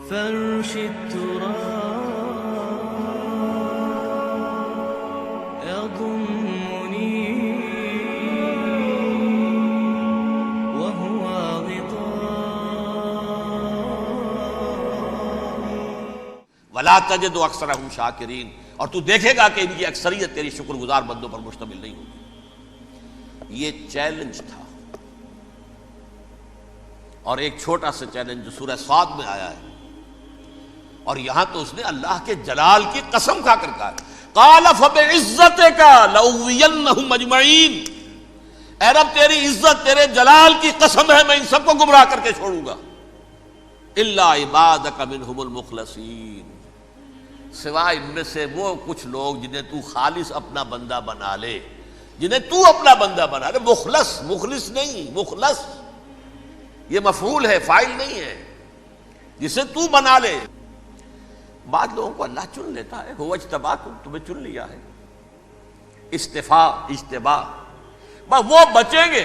فرش التراب يضمني وهو غطاء ولا تجد اکثرهم شاکرین، اور تو دیکھے گا کہ ان کی اکثریت تیری شکر گزار بندوں پر مشتمل نہیں ہوگی۔ یہ چیلنج تھا، اور ایک چھوٹا سا چیلنج جو سورہ صاد میں آیا ہے، اور یہاں تو اس نے اللہ کے جلال کی قسم کھا کر کہا قال فبعزتک لأغوینہم اجمعین، اے رب تیری عزت تیرے جلال کی قسم ہے میں ان سب کو گمراہ کر کے چھوڑوں گا، الا عبادک منہم المخلصین، سوائے ان میں سے وہ کچھ لوگ جنہیں تو خالص اپنا بندہ بنا لے، جنہیں تو اپنا بندہ بنا لے۔ مخلص، مخلص نہیں، مخلص یہ مفعول ہے، فاعل نہیں ہے، جسے تو بنا لے۔ بعض لوگوں کو اللہ چن لیتا ہے، هو اجتباکم، تمہیں چن لیا ہے، استفاء اجتباء، بس وہ بچیں گے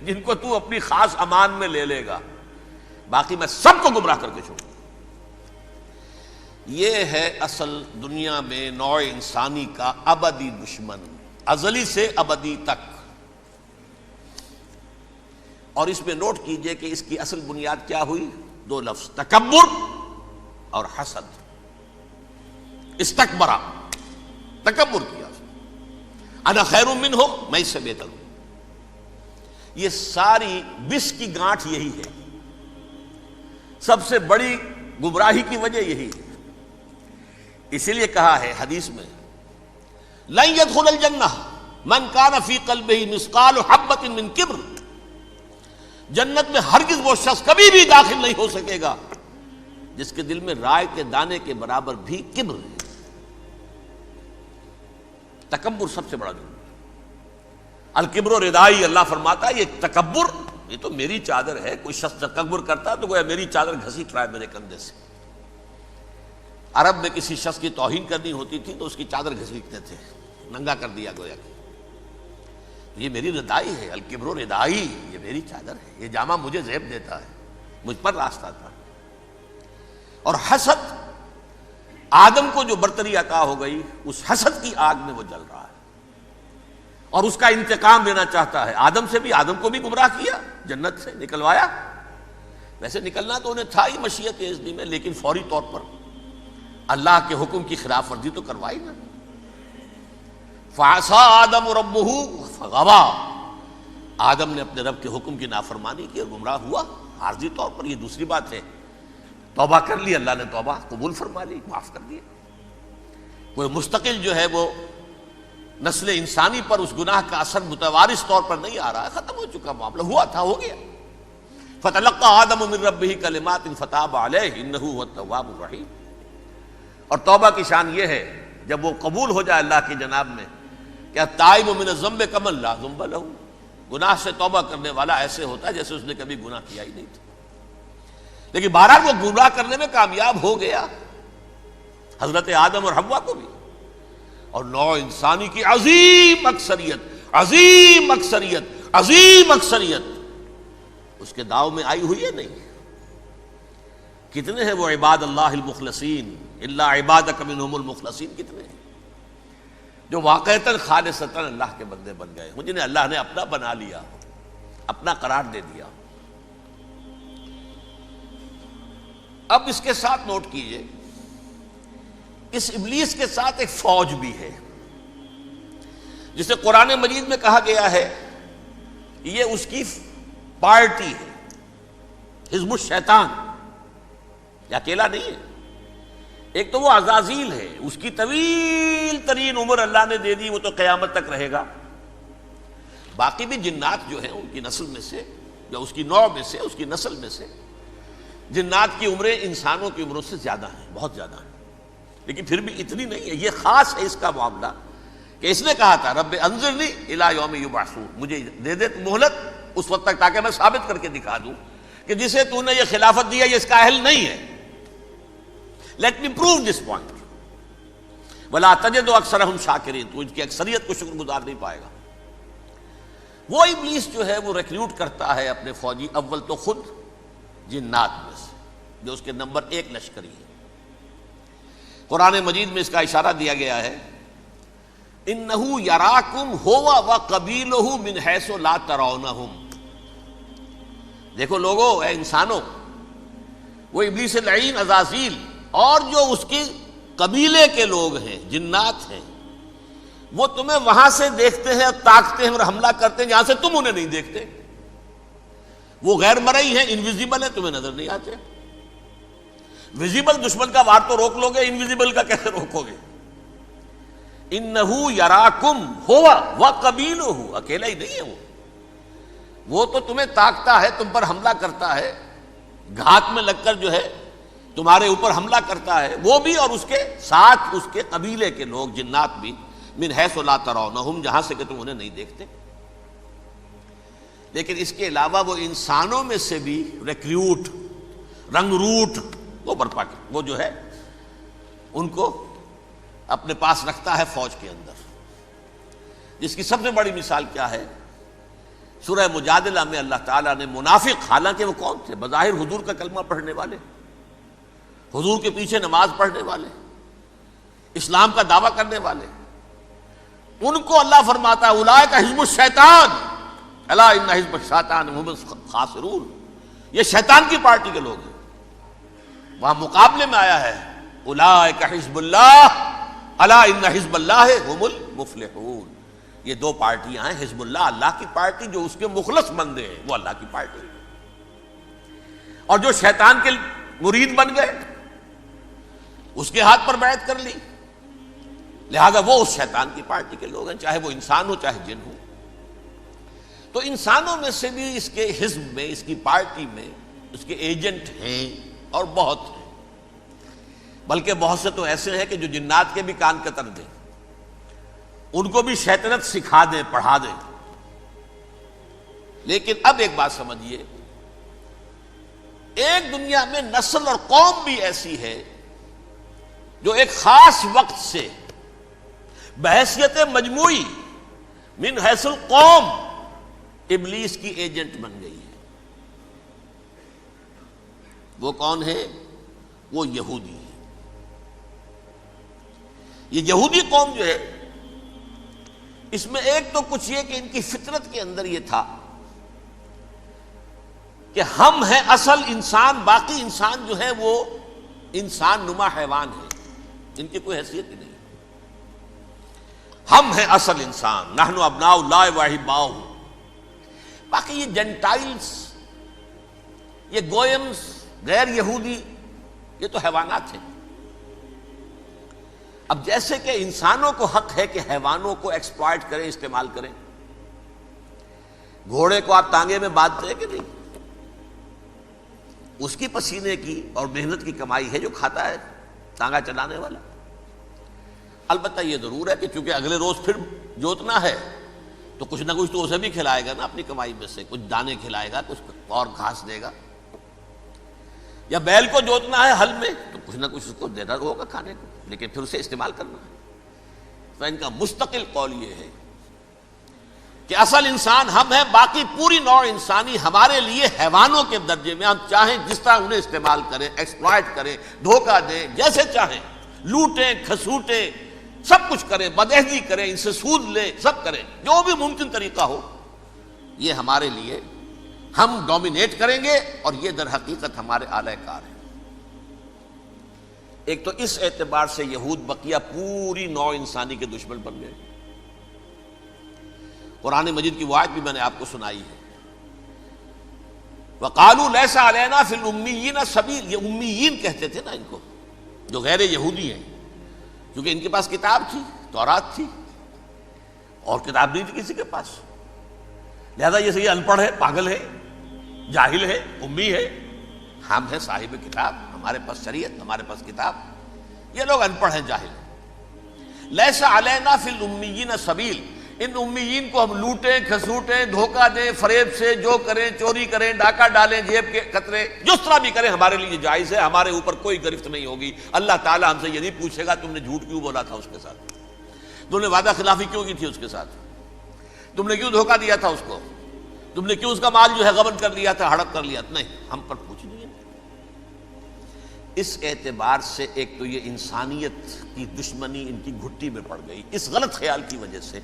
جن کو تو اپنی خاص امان میں لے لے گا، باقی میں سب کو گمراہ کر کے چھوڑوں۔ یہ ہے اصل دنیا میں نوع انسانی کا ابدی دشمن، ازلی سے ابدی تک۔ اور اس میں نوٹ کیجئے کہ اس کی اصل بنیاد کیا ہوئی؟ دو لفظ، تکبر اور حسد۔ استکبرا، تکبر کیا، انا خیر منہ، میں اس سے بہتر ہوں۔ یہ ساری بس کی گانٹھ یہی ہے، سب سے بڑی گمراہی کی وجہ یہی ہے۔ اسی لیے کہا ہے حدیث میں لن يدخل الجنہ من کان فی قلبہ مثقال حبۃ من کبر، جنت میں ہرگز وہ شخص کبھی بھی داخل نہیں ہو سکے گا جس کے دل میں رائے کے دانے کے برابر بھی کبر ہے۔ تکبر سب سے بڑا جرم ہے۔ الکبر ردائی، اللہ فرماتا ہے یہ تکبر، یہ تو میری چادر ہے۔ کوئی شخص تکبر کرتا ہے تو گویا میری چادر گھسیٹ رہا ہے میرے کندھے سے۔ عرب میں کسی شخص کی توہین کرنی ہوتی تھی تو اس کی چادر گھسیٹتے تھے، ننگا کر دیا گویا کہ یہ میری ردائی ہے، الکبر ردائی، یہ میری چادر ہے، یہ جامہ مجھے زیب دیتا ہے، مجھ پر راستہ تھا۔ اور حسد، آدم کو جو برتری عطا ہو گئی اس حسد کی آگ میں وہ جل رہا ہے اور اس کا انتقام لینا چاہتا ہے۔ آدم سے بھی، آدم کو بھی گمراہ کیا، جنت سے نکلوایا، ویسے نکلنا تو انہیں تھا ہی مشیت اذنی میں، لیکن فوری طور پر اللہ کے حکم کی خلاف ورزی تو کروائی نا۔ فعصى آدم ربہ فغوى، آدم نے اپنے رب کے حکم کی نافرمانی کی اور گمراہ ہوا عارضی طور پر۔ یہ دوسری بات ہے، توبہ کر لی، اللہ نے توبہ قبول فرما لی، معاف کر دیا۔ کوئی مستقل جو ہے وہ نسل انسانی پر اس گناہ کا اثر متوارث طور پر نہیں آ رہا ہے، ختم ہو چکا معاملہ، ہوا تھا ہو گیا۔ فتلقى آدم من ربہ کلمات فتاب علیہ انہ هو التواب الرحیم۔ اور توبہ کی شان یہ ہے جب وہ قبول ہو جائے اللہ کی جناب میں، کیا تائب من الذنب کمن لا ذنب لہ، گناہ سے توبہ کرنے والا ایسے ہوتا ہے جیسے اس نے کبھی گناہ کیا ہی نہیں تھا۔ لیکن بہرحال وہ گمراہ کرنے میں کامیاب ہو گیا، حضرت آدم اور حوا کو بھی، اور نوع انسانی کی عظیم اکثریت، عظیم اکثریت، عظیم اکثریت اس کے داؤ میں آئی ہوئی ہے نہیں۔ کتنے ہیں وہ عباد اللہ المخلصین، الا عبادک منہم المخلصین، کتنے ہیں جو واقعتاً خالصتاً اللہ کے بندے بن گئے، جنہیں اللہ نے اپنا بنا لیا، اپنا قرار دے دیا۔ اب اس کے ساتھ نوٹ کیجئے، اس ابلیس کے ساتھ ایک فوج بھی ہے جسے قرآن مجید میں کہا گیا ہے یہ اس کی پارٹی ہے، حزب الشیطان، یہ اکیلا نہیں ہے۔ ایک تو وہ عزازیل ہے، اس کی طویل ترین عمر اللہ نے دے دی، وہ تو قیامت تک رہے گا۔ باقی بھی جنات جو ہیں ان کی نسل میں سے، یا اس کی نوع میں سے، اس کی نسل میں سے، جنات کی عمریں انسانوں کی عمروں سے زیادہ ہیں، بہت زیادہ ہیں، لیکن پھر بھی اتنی نہیں ہے۔ یہ خاص ہے اس کا معاملہ کہ اس نے کہا تھا رب انظرنی الی یوم یبعثون، مجھے دے دے مہلت اس وقت تک تاکہ میں ثابت کر کے دکھا دوں کہ جسے تو نے یہ خلافت دیا یہ اس کا اہل نہیں ہے۔ Let me prove this point. ولا تجد اکثرہم شاکرین، تو ان کی اکثریت کو شکر گزار نہیں پائے گا۔ وہ ابلیس جو ہے وہ ریکروٹ کرتا ہے اپنے فوجی، اول تو خود جنات میں سے، جو اس کے نمبر 1 لشکری ہے۔ قرآن مجید میں اس کا اشارہ دیا گیا ہے، انہو یراکم ہوا وقبیلہ من حیث لا ترونہم۔ دیکھو لوگو، اے انسانوں، وہ ابلیس لعین عزازیل اور جو اس کے قبیلے کے لوگ ہیں، جنات ہیں، وہ تمہیں وہاں سے دیکھتے ہیں اور تاکتے ہیں اور حملہ کرتے ہیں جہاں سے تم انہیں نہیں دیکھتے۔ وہ غیر مرئی ہیں، انویزیبل ہیں، تمہیں نظر نہیں آتے۔ ویزیبل دشمن کا وار تو روک لو گے، انویزیبل کا کیسے روکو گے؟ انہو یراکم ہوا وقبیلہ، اکیلا ہی نہیں ہے وہ تو تمہیں تاکتا ہے، تم پر حملہ کرتا ہے، گھات میں لگ کر جو ہے تمہارے اوپر حملہ کرتا ہے، وہ بھی اور اس کے ساتھ اس کے قبیلے کے لوگ جنات بھی، من حیث لا ترونہم، جہاں سے کہ تم انہیں نہیں دیکھتے۔ لیکن اس کے علاوہ وہ انسانوں میں سے بھی ریکریوٹ، رنگ روٹ وہ برپا کر، وہ جو ہے ان کو اپنے پاس رکھتا ہے فوج کے اندر، جس کی سب سے بڑی مثال کیا ہے؟ سورہ مجادلہ میں اللہ تعالیٰ نے منافق، حالانکہ وہ کون تھے؟ بظاہر حضور کا کلمہ پڑھنے والے، حضور کے پیچھے نماز پڑھنے والے، اسلام کا دعویٰ کرنے والے، ان کو اللہ فرماتا ہے اولئک حزب الشیطان الا ان حزب الشیطان هم الخاسرون، یہ شیطان کی پارٹی کے لوگ ہیں۔ وہاں مقابلے میں آیا ہے اولئک حزب اللہ الا ان حزب اللہ هم المفلحون۔ یہ دو پارٹیاں ہیں، حزب اللہ اللہ کی پارٹی جو اس کے مخلص بندے ہیں، وہ اللہ کی پارٹی، اور جو شیطان کے مرید بن گئے اس کے ہاتھ پر بیعت کر لی، لہذا وہ اس شیطان کی پارٹی کے لوگ ہیں، چاہے وہ انسان ہو چاہے جن ہو۔ تو انسانوں میں سے بھی اس کے حزب میں، اس کی پارٹی میں اس کے ایجنٹ ہیں، اور بہت ہیں، بلکہ بہت سے تو ایسے ہیں کہ جو جنات کے بھی کان کتر دیں، ان کو بھی شیطنت سکھا دیں، پڑھا دیں۔ لیکن اب ایک بات سمجھیے، ایک دنیا میں نسل اور قوم بھی ایسی ہے جو ایک خاص وقت سے بحیثیت مجموعی من حیث القوم ابلیس کی ایجنٹ بن گئی ہے۔ وہ کون ہے؟ وہ یہودی ہے۔ یہ یہودی قوم جو ہے، اس میں ایک تو کچھ یہ کہ ان کی فطرت کے اندر یہ تھا کہ ہم ہیں اصل انسان، باقی انسان جو ہے وہ انسان نما حیوان ہے، ان کی کوئی حیثیت ہی نہیں۔ ہم ہیں اصل انسان، نحن ابناء اللہ واحباؤہ۔ باقی یہ جنٹائلز، یہ گوئمز، غیر یہودی، یہ تو حیوانات ہیں۔ اب جیسے کہ انسانوں کو حق ہے کہ حیوانوں کو ایکسپلائٹ کریں، استعمال کریں۔ گھوڑے کو آپ تانگے میں باندھتے ہیں کہ نہیں؟ اس کی پسینے کی اور محنت کی کمائی ہے جو کھاتا ہے تانگا چلانے والا۔ البتہ یہ ضرور ہے کہ چونکہ اگلے روز پھر جوتنا ہے تو کچھ نہ کچھ تو اسے بھی کھلائے گا نا، اپنی کمائی میں سے کچھ دانے کھلائے گا، کچھ اور گھاس دے گا۔ یا بیل کو جوتنا ہے ہل میں تو کچھ نہ کچھ اس کو دینا ہوگا کھانے کو، لیکن پھر اسے استعمال کرنا ہے۔ تو ان کا مستقل قول یہ ہے کہ اصل انسان ہم ہیں، باقی پوری نوع انسانی ہمارے لیے حیوانوں کے درجے میں، ہم چاہیں جس طرح انہیں استعمال کریں، ایکسپلائٹ کریں، دھوکہ دیں، جیسے چاہیں، لوٹیں، کھسوٹیں، سب کچھ کریں، بدعہدی کریں، ان سے سود لیں، سب کریں، جو بھی ممکن طریقہ ہو، یہ ہمارے لیے، ہم ڈومینیٹ کریں گے، اور یہ در حقیقت ہمارے اعلی کار ہیں۔ ایک تو اس اعتبار سے یہود بقیہ پوری نوع انسانی کے دشمن بن گئے۔ قرآن مجید کی وہ آیت بھی میں نے آپ کو سنائی ہے، وَقَالُوا لَيْسَ عَلَيْنَا فِي الْأُمِّيِّينَ سَبِيلٌ، یہ امیین کہتے تھے نا ان کو، جو غیر یہودی ہیں، کیونکہ ان کے پاس کتاب تھی، تورات تھی، اور کتاب نہیں تھی کسی کے پاس، لہذا یہ ان پڑھ ہے، پاگل ہے، جاہل ہے، امی ہے۔ ہم ہیں صاحب کتاب، ہمارے پاس شریعت، ہمارے پاس کتاب، یہ لوگ ان پڑھ ہیں، جاہل ہیں۔ لیس علینا فی الامیین سبیل، ان امیین کو ہم لوٹیں، کھسوٹیں، دھوکہ دیں، فریب سے جو کریں، چوری کریں، ڈاکہ ڈالیں، جیب کے قطرے، جس طرح بھی کریں ہمارے لیے جائز ہے، ہمارے اوپر کوئی گرفت نہیں ہوگی۔ اللہ تعالیٰ ہم سے یہ نہیں پوچھے گا تم نے جھوٹ کیوں بولا تھا اس کے ساتھ، تم نے وعدہ خلافی کیوں کی تھی اس کے ساتھ، تم نے کیوں دھوکہ دیا تھا اس کو، تم نے کیوں اس کا مال جو ہے غبن کر لیا تھا، ہڑپ کر لیا تھا، نہیں، ہم پر پوچھ نہیں ہے۔ اس اعتبار سے ایک تو یہ انسانیت کی دشمنی ان کی گھٹی میں پڑ گئی، اس غلط خیال کی وجہ سے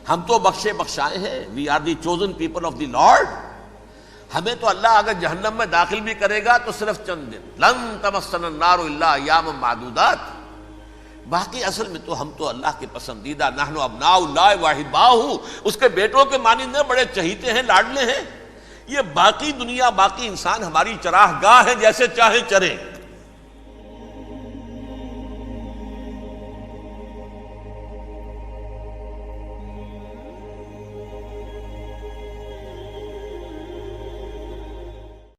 ہم تو بخشے بخشائے ہیں، we are the chosen people of the Lord, ہمیں تو اللہ اگر جہنم میں داخل بھی کرے گا تو صرف چند دن، لن تمسنا النار الا ایاما معدودات، باقی اصل میں تو ہم تو اللہ کے پسندیدہ، نحن ابناء اللہ واحباہ، اس کے بیٹوں کے مانند بڑے چہیتے ہیں، لاڈلے ہیں، یہ باقی دنیا باقی انسان ہماری چراہ گاہ ہے، جیسے چاہیں چریں۔